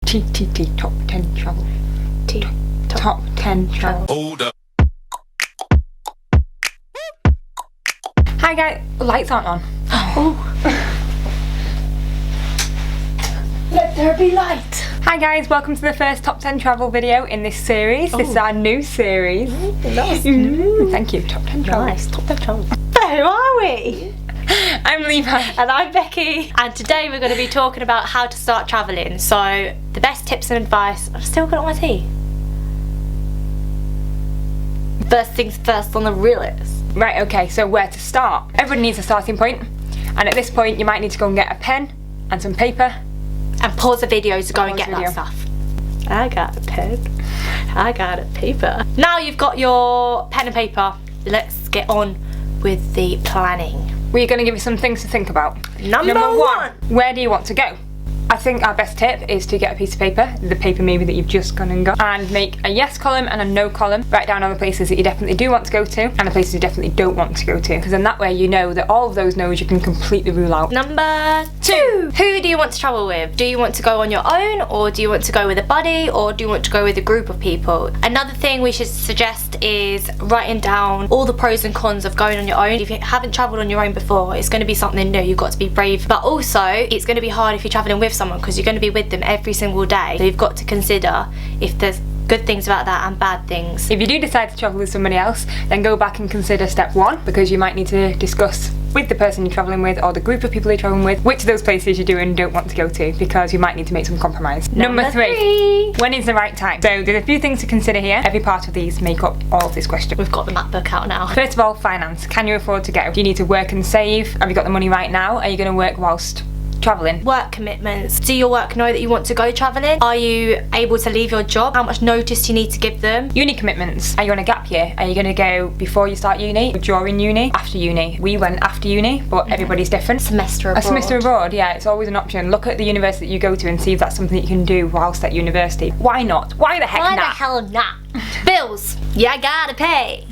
Top 10 travel. Top 10 travel. Hold up. Hi guys, lights aren't on. Let there be light. Hi guys, welcome to the first top 10 travel video in this series. This is our new series. Nice. Thank you, top 10 travel. Nice, top 10 travel. So who are we? I'm Levi. And I'm Becky. And today we're going to be talking about how to start travelling. So the best tips and advice. I've still got my tea. First things first on the realist. Right, okay, so where to start? Everybody needs a starting point, and at this point you might need to go and get a pen and some paper. And pause the video to go and get Pause that stuff. I got a pen. I got a paper. Now you've got your pen and paper, let's get on with the planning. We're going to give you some things to think about. Number one. Where do you want to go? I think our best tip is to get a piece of paper, the paper maybe that you've just gone and got, and make a yes column and a no column. Write down all the places that you definitely do want to go to and the places you definitely don't want to go to, because then that way you know that all of those no's you can completely rule out. Number two. Who do you want to travel with? Do you want to go on your own, or do you want to go with a buddy, or do you want to go with a group of people? Another thing we should suggest is writing down all the pros and cons of going on your own. If you haven't travelled on your own before, it's going to be something new. You've got to be brave, but also it's going to be hard if you're travelling with someone, because you're going to be with them every single day. So you've got to consider if there's good things about that and bad things. If you do decide to travel with somebody else, then go back and consider step one, because you might need to discuss with the person you're travelling with or the group of people you're travelling with which of those places you do and don't want to go to, because you might need to make some compromise. Number three. When is the right time? So there's a few things to consider here. Every part of these make up all of this question. We've got the map book out now. First of all, finance. Can you afford to go? Do you need to work and save? Have you got the money right now? Are you going to work whilst travelling? Work commitments. Do your work know that you want to go travelling? Are you able to leave your job? How much notice do you need to give them? Uni commitments. Are you on a gap year? Are you going to go before you start uni, during uni, after uni? We went after uni, but everybody's different. Semester abroad. A semester abroad, yeah, it's always an option. Look at the university that you go to and see if that's something that you can do whilst at university. Why not? Why the heck Why not? the hell not? Bills. Yeah, gotta pay.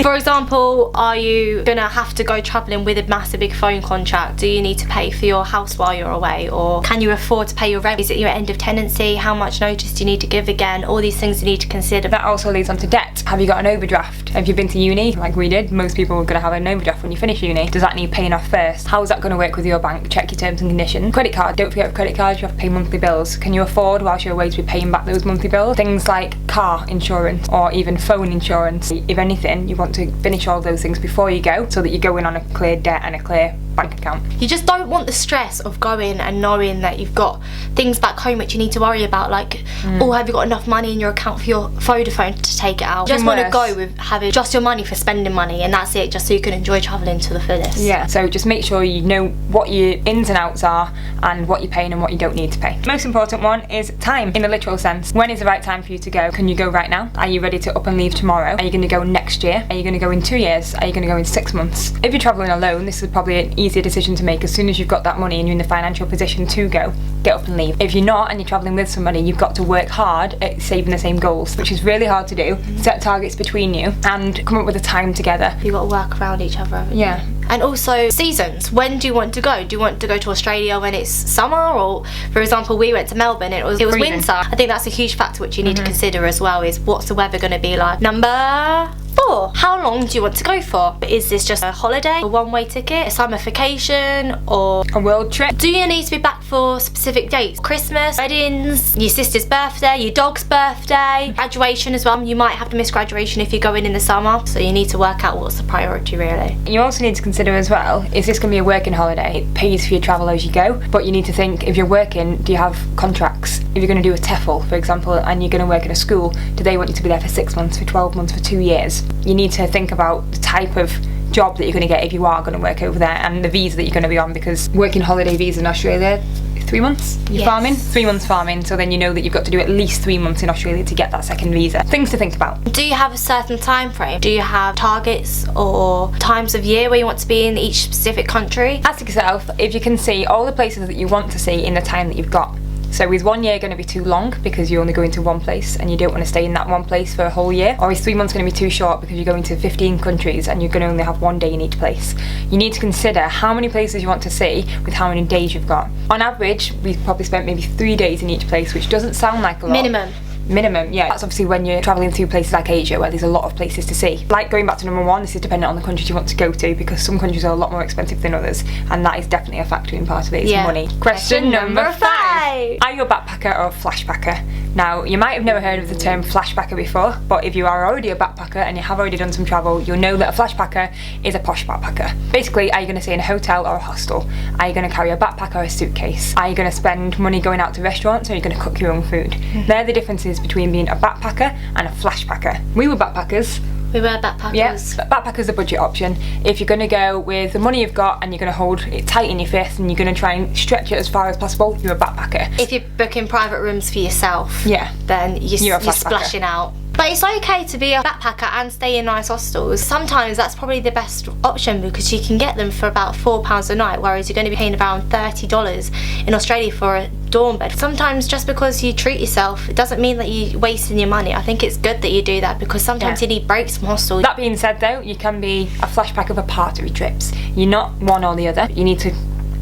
For example, are you gonna have to go travelling with a massive big phone contract? Do you need to pay for your house while you're away? Or can you afford to pay your rent? Is it your end of tenancy? How much notice do you need to give again? All these things you need to consider. That also leads on to debt. Have you got an overdraft? Have you been to uni like we did? Most people are going to have an overdraft when you finish uni. Does that need paying off first? How is that going to work with your bank? Check your terms and conditions. Credit card. Don't forget with credit cards you have to pay monthly bills. Can you afford whilst you're away to be paying back those monthly bills? Things like car insurance or even phone insurance. If anything, you want to finish all those things before you go so that you go in on a clear debt and a clear bank account. You just don't want the stress of going and knowing that you've got things back home which you need to worry about, like oh, have you got enough money in your account for your Vodafone to take it out? You just want to go with having just your money for spending money, and that's it, just so you can enjoy travelling to the fullest. Yeah, so just make sure you know what your ins and outs are and what you're paying and what you don't need to pay. Most important one is time, in the literal sense. When is the right time for you to go? Can you go right now? Are you ready to up and leave tomorrow? Are you going to go next year? Are you going to go in 2 years? Are you going to go in 6 months? If you're travelling alone, this is probably an easier decision to make. As soon as you've got that money and you're in the financial position to go, get up and leave. If you're not and you're travelling with somebody, you've got to work hard at saving the same goals, which is really hard to do. Set targets between you and come up with a time together. You've got to work around each other, haven't you? Yeah. And also seasons. When do you want to go? Do you want to go to Australia when it's summer? Or for example, we went to Melbourne, it was winter. I think that's a huge factor which you need to consider as well, is what's the weather going to be like. Number 4. How long do you want to go for? Is this just a holiday, a one-way ticket, a summer vacation, or a world trip? Do you need to be back for specific dates? Christmas, weddings, your sister's birthday, your dog's birthday, graduation as well. You might have to miss graduation if you're going in the summer, so you need to work out what's the priority really. You also need to consider as well, is this going to be a working holiday? It pays for your travel as you go, but you need to think, if you're working, do you have contracts? If you're going to do a TEFL, for example, and you're going to work in a school, do they want you to be there for 6 months, for 12 months, for 2 years? You need to think about the type of job that you're going to get if you are going to work over there, and the visa that you're going to be on, because working holiday visa in Australia, 3 months? You're farming? 3 months farming, so then you know that you've got to do at least 3 months in Australia to get that second visa. Things to think about. Do you have a certain time frame? Do you have targets or times of year where you want to be in each specific country? Ask yourself if you can see all the places that you want to see in the time that you've got. So is 1 year going to be too long because you're only going to one place and you don't want to stay in that one place for a whole year? Or is 3 months going to be too short because you're going to 15 countries and you're going to only have 1 day in each place? You need to consider how many places you want to see with how many days you've got. On average, we've probably spent maybe 3 days in each place, which doesn't sound like a lot. Minimum, yeah. That's obviously when you're travelling through places like Asia where there's a lot of places to see. Like going back to number 1, this is dependent on the countries you want to go to because some countries are a lot more expensive than others, and that is definitely a factor in part of it, is money. Question number 5. Are you a backpacker or a flashbacker? Now, you might have never heard of the term flashbacker before, but if you are already a backpacker and you have already done some travel, you'll know that a flashbacker is a posh backpacker. Basically, are you going to stay in a hotel or a hostel? Are you going to carry a backpack or a suitcase? Are you going to spend money going out to restaurants, or are you going to cook your own food? They're the differences between being a backpacker and a flashbacker. We were backpackers. We were backpackers. Yes, backpacker's a budget option. If you're going to go with the money you've got and you're going to hold it tight in your fist and you're going to try and stretch it as far as possible, you're a backpacker. If you're booking private rooms for yourself, then you're splashing out. But it's okay to be a backpacker and stay in nice hostels. Sometimes that's probably the best option because you can get them for about £4 a night, whereas you're going to be paying around $30 in Australia for a dorm bed. Sometimes just because you treat yourself, it doesn't mean that you're wasting your money. I think it's good that you do that because sometimes you need breaks from hostels. That being said though, you can be a flashbacker for part of your trips. You're not one or the other. You need to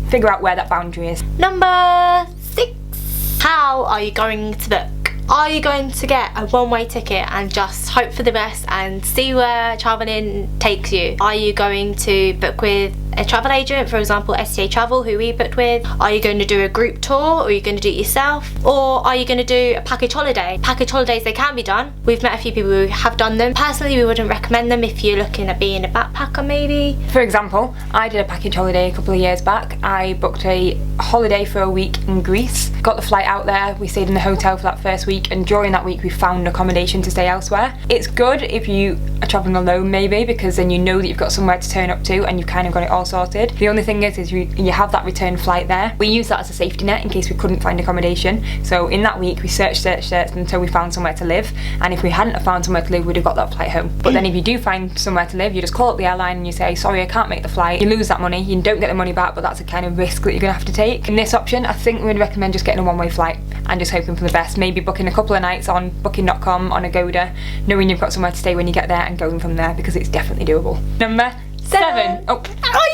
figure out where that boundary is. Number 6. How are you going to book? Are you going to get a one-way ticket and just hope for the best and see where travelling takes you? Are you going to book with a travel agent, for example STA Travel, who we booked with? Are you going to do a group tour, or are you going to do it yourself? Or are you going to do a package holiday? Package holidays, they can be done. We've met a few people who have done them. Personally, we wouldn't recommend them if you're looking at being a backpacker maybe. For example, I did a package holiday a couple of years back. I booked a holiday for a week in Greece, got the flight out there, we stayed in the hotel for that first week, and during that week we found accommodation to stay elsewhere. It's good if you are travelling alone maybe, because then you know that you've got somewhere to turn up to and you've kind of got it all sorted. The only thing is you have that return flight there. We use that as a safety net in case we couldn't find accommodation. So in that week we searched until we found somewhere to live, and if we hadn't have found somewhere to live, we'd have got that flight home. But then if you do find somewhere to live, you just call up the airline and you say, sorry, I can't make the flight. You lose that money, you don't get the money back, but that's a kind of risk that you're going to have to take. In this option, I think we'd recommend just getting a one-way flight and just hoping for the best. Maybe booking a couple of nights on booking.com, on Agoda, knowing you've got somewhere to stay when you get there and going from there, because it's definitely doable. Number 7. Oh,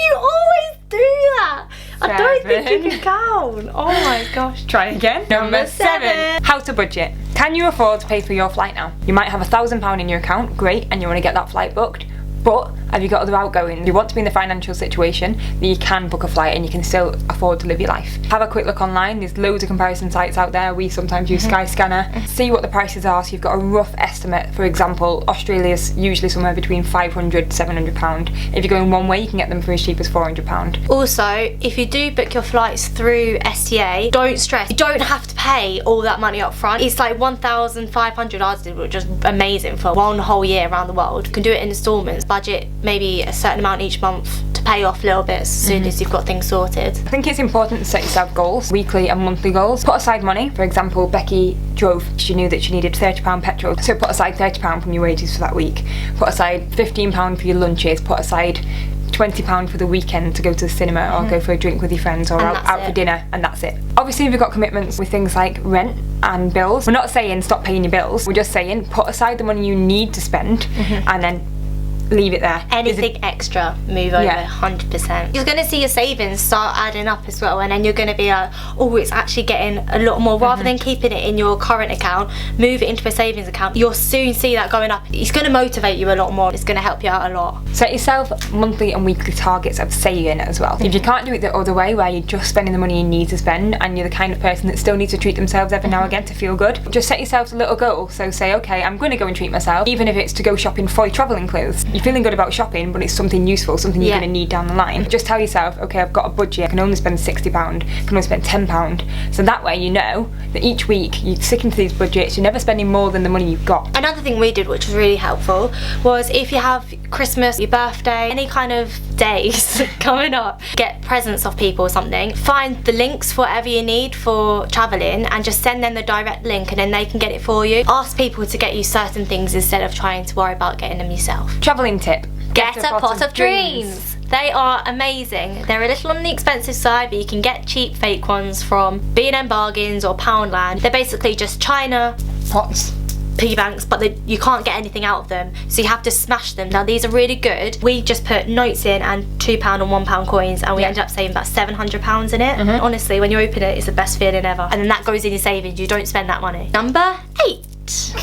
you always do that. I don't think you can count. Oh my gosh. Try again. Number 7. How to budget. Can you afford to pay for your flight now? You might have £1,000 in your account, great, and you want to get that flight booked. But have you got other outgoings? You want to be in the financial situation that you can book a flight and you can still afford to live your life. Have a quick look online. There's loads of comparison sites out there. We sometimes use Skyscanner. See what the prices are so you've got a rough estimate. For example, Australia's usually somewhere between £500 to £700. If you're going one way, you can get them for as cheap as £400. Also, if you do book your flights through STA, don't stress. You don't have to pay all that money up front. It's like 1,500 ours did, which was amazing for one whole year around the world. You can do it in installments. Budget maybe a certain amount each month to pay off little bits as soon as you've got things sorted. I think it's important to set yourself goals, weekly and monthly goals. Put aside money. For example, Becky drove, she knew that she needed £30 petrol, so put aside £30 from your wages for that week. Put aside £15 for your lunches, put aside £20 for the weekend to go to the cinema or go for a drink with your friends or out for dinner, and that's it. Obviously, if you've got commitments with things like rent and bills, we're not saying stop paying your bills, we're just saying put aside the money you need to spend and then leave it there. Anything extra, move over 100%. You're going to see your savings start adding up as well, and then you're going to be like, oh, it's actually getting a lot more. Rather than keeping it in your current account, move it into a savings account. You'll soon see that going up. It's going to motivate you a lot more. It's going to help you out a lot. Set yourself monthly and weekly targets of saving as well. If you can't do it the other way, where you're just spending the money you need to spend and you're the kind of person that still needs to treat themselves every now and again to feel good, just set yourself a little goal. So say, okay, I'm going to go and treat myself, even if it's to go shopping for your travelling clothes. You're feeling good about shopping, but it's something useful, something you're going to need down the line. Just tell yourself, okay, I've got a budget, I can only spend £60, I can only spend £10. So that way you know that each week you're sticking to these budgets, you're never spending more than the money you've got. Another thing we did, which was really helpful, was if you have Christmas, your birthday, any kind of days coming up, get presents off people or something, find the links for whatever you need for travelling and just send them the direct link and then they can get it for you. Ask people to get you certain things instead of trying to worry about getting them yourself. Travelling tip. Get a pot of dreams. They are amazing. They're a little on the expensive side, but you can get cheap fake ones from B&M Bargains or Poundland. They're basically just China Pots. piggy banks, but you can't get anything out of them, so you have to smash them. Now these are really good. We just put notes in and £2 and £1 coins, and we ended up saving about £700 in it. Honestly, when you open it, it's the best feeling ever. And then that goes in your savings. You don't spend that money. Number 8.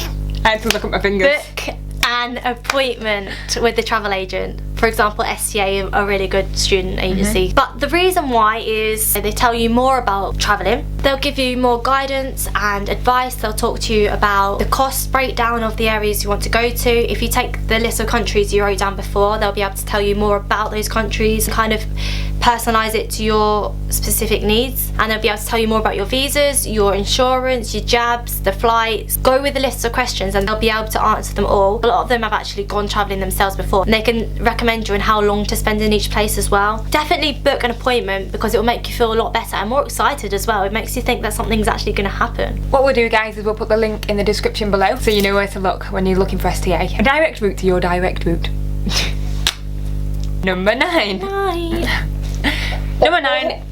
I had to look at my fingers. Book an appointment with the travel agent. For example, STA are a really good student agency. But the reason why is they tell you more about travelling. They'll give you more guidance and advice. They'll talk to you about the cost breakdown of the areas you want to go to. If you take the list of countries you wrote down before, they'll be able to tell you more about those countries and kind of personalise it to your specific needs. And they'll be able to tell you more about your visas, your insurance, your jabs, the flights. Go with a list of questions and they'll be able to answer them all. A lot of them have actually gone travelling themselves before, and they can recommend you on how long to spend in each place as well. Definitely book an appointment because it will make you feel a lot better and more excited as well. It makes you think that something's actually going to happen. What we'll do, guys, is we'll put the link in the description below so you know where to look when you're looking for STA. A direct route to your direct route. Number 9. Number 9.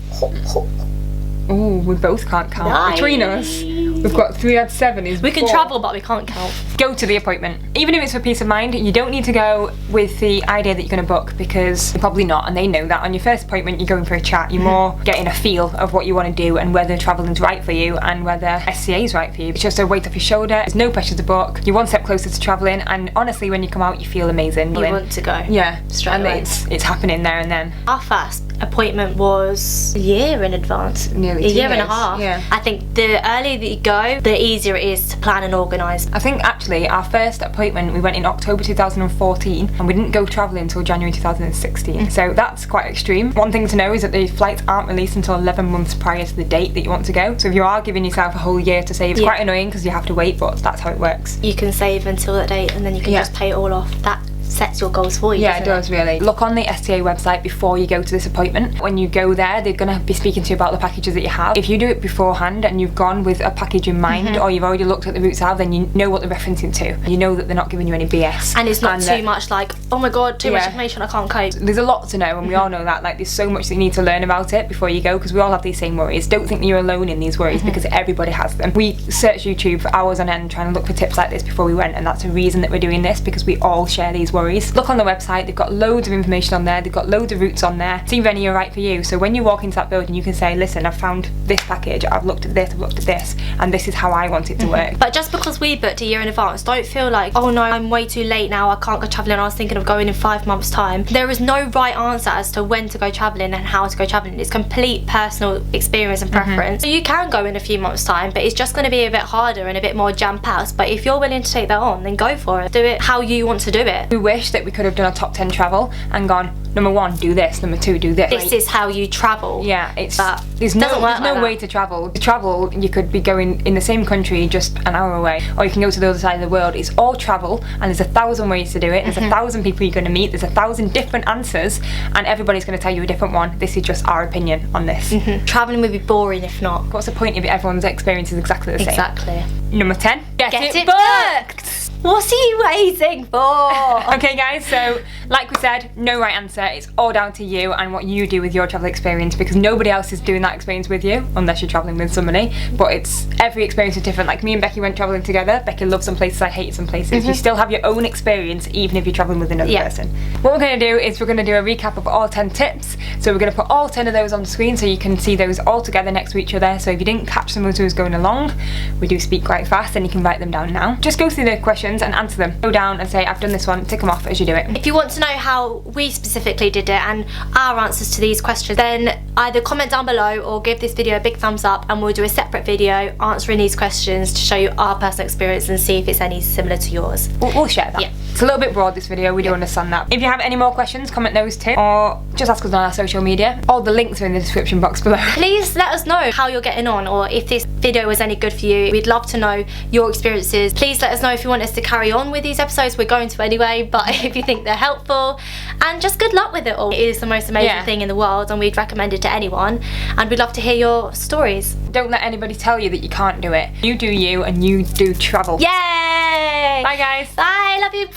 Oh, we both can't count. 9. Between us, we've got 3 out of 7. We can travel, but we can't count. Go to the appointment. Even if it's for peace of mind, you don't need to go with the idea that you're going to book, because you're probably not, and they know that. On your first appointment, you're going for a chat. You're more getting a feel of what you want to do and whether travelling's right for you and whether STA is right for you. It's just a weight off your shoulder. There's no pressure to book. You're one step closer to travelling, and honestly, when you come out, you feel amazing. You want to go. Yeah, straight and away. It's happening there and then. Our first appointment was a year in advance. Nearly a 2 year and a years, half. yeah. I think the earlier that you go, the easier it is to plan and organise. I think actually our first appointment, we went in October 2014 and we didn't go travelling until January 2016. So that's quite extreme. One thing to know is that the flights aren't released until 11 months prior to the date that you want to go. So if you are giving yourself a whole year to save, it's quite annoying because you have to wait, but that's how it works. You can save until that date and then you can just pay it all off. That sets your goals for you. Yeah, it does really. Look on the STA website before you go to this appointment. When you go there, they're going to be speaking to you about the packages that you have. If you do it beforehand and you've gone with a package in mind, or you've already looked at the routes out, then you know what they're referencing to. You know that they're not giving you any BS. And it's not too much like, oh my god, too much information, I can't cope. There's a lot to know, and we all know that. Like, there's so much that you need to learn about it before you go, because we all have these same worries. Don't think that you're alone in these worries, because everybody has them. We searched YouTube for hours on end trying to look for tips like this before we went, and that's the reason that we're doing this, because we all share these worries. Look on the website, they've got loads of information on there, they've got loads of routes on there. See if any are right for you. So when you walk into that building, you can say, listen, I've found this package, I've looked at this, I've looked at this, and this is how I want it to work. But just because we booked a year in advance, don't feel like, oh no, I'm way too late now, I can't go travelling, I was thinking of going in 5 months time. There is no right answer as to when to go travelling and how to go travelling. It's complete personal experience and preference. So you can go in a few months time, but it's just going to be a bit harder and a bit more jam-packed. But if you're willing to take that on, then go for it. Do it how you want to do it. We wish that we could have done a top 10 travel and gone, number 1, do this, number 2, do this. This is how you travel. Yeah, it's but there's no way to travel. To travel, you could be going in the same country just an hour away, or you can go to the other side of the world. It's all travel, and there's 1,000 ways to do it. There's 1,000 people you're going to meet. There's 1,000 different answers, and everybody's going to tell you a different one. This is just our opinion on this. Travelling would be boring if not. What's the point if everyone's experience is exactly the same? Exactly. Number 10. Get it booked! What are you waiting for? Okay guys, so like we said, no right answer. It's all down to you and what you do with your travel experience, because nobody else is doing that experience with you unless you're travelling with somebody. But it's every experience is different. Like me and Becky went travelling together. Becky loved some places, I hated some places. You still have your own experience even if you're travelling with another person. What we're going to do is we're going to do a recap of all 10 tips. So we're going to put all 10 of those on the screen so you can see those all together next to each other. So if you didn't catch them as we was going along, we do speak quite fast, and you can write them down now. Just go through the questions and answer them. Go down and say, I've done this one, tick them off as you do it. If you want to know how we specifically did it and our answers to these questions, then either comment down below or give this video a big thumbs up, and we'll do a separate video answering these questions to show you our personal experience and see if it's any similar to yours. We'll share that. It's a little bit broad, this video, we do understand that. If you have any more questions, comment those too, or just ask us on our social media. All the links are in the description box below. Please let us know how you're getting on, or if this video was any good for you. We'd love to know your experiences. Please let us know if you want us to carry on with these episodes. We're going to anyway, but if you think they're helpful, and just good luck with it all. It is the most amazing thing in the world, and we'd recommend it to anyone, and we'd love to hear your stories. Don't let anybody tell you that you can't do it. You do you, and you do travel. Yay! Bye guys. Bye, love you.